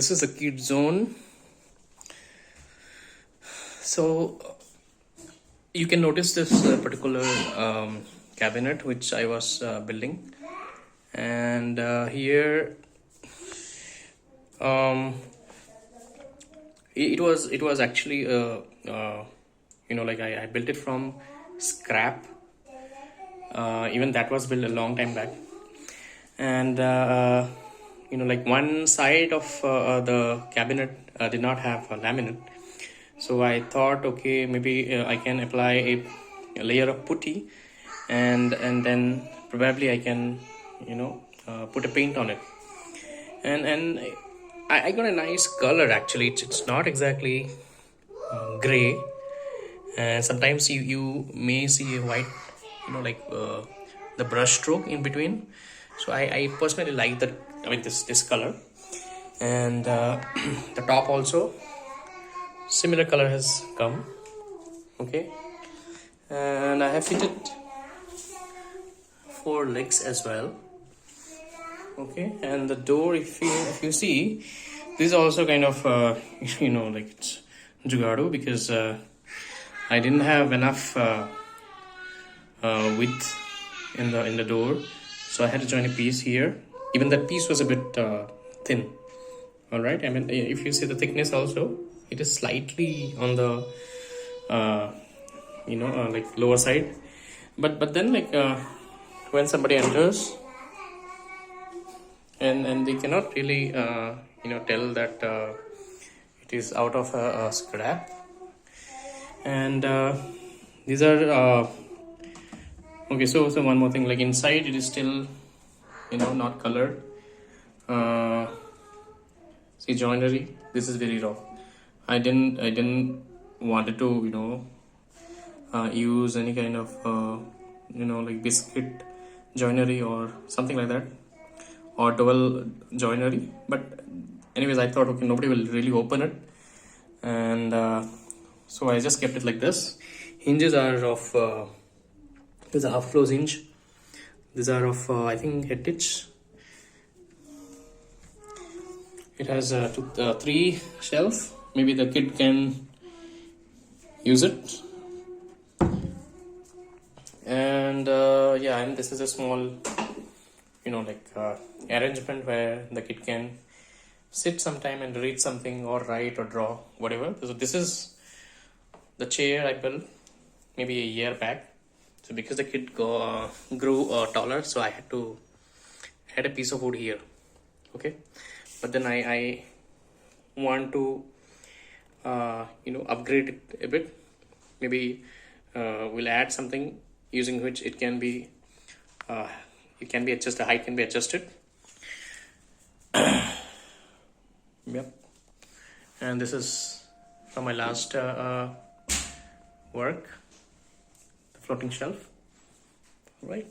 this is a kid zone. So you can notice this particular cabinet which I was building, and here it was actually like I built it from scrap. Even that was built a long time back, and like one side of the cabinet did not have a laminate. So I thought, okay, maybe I can apply a layer of putty, and then probably I can put a paint on it, and I got a nice color. Actually, it's not exactly gray, and sometimes you may see a white, like the brush stroke in between. So I personally like that. I mean this color, and the top also similar color has come. Okay, and I have fitted 4 legs as well. Okay, and the door, if you see, this is also kind of like it's jugadu, because I didn't have enough width in the door, so I had to join a piece here. Even that piece was a bit thin. All right, I mean, if you see the thickness also, it is slightly on the like lower side, but then like when somebody enters, and they cannot really tell that it is out of a scrap. And these are okay. So one more thing, like inside it is still not colored. See, joinery, this is very raw. I didn't wanted to use any kind of like biscuit joinery or something like that, or double joinery. But anyways, I thought, okay, nobody will really open it, and so I just kept it like this. Hinges are of there's a half close hinge. These are of I think Hettich. It has 3 shelf. Maybe the kid can use it. And yeah, and this is a small like arrangement where the kid can sit sometime and read something, or write, or draw, whatever. So this is the chair I built maybe a year back. So because the kid grew taller, so I had a piece of wood here. Okay, but then I want to upgrade it a bit. Maybe we'll add something using which it can be adjusted. The height can be adjusted. Yep. And this is from my last work, the floating shelf. Right.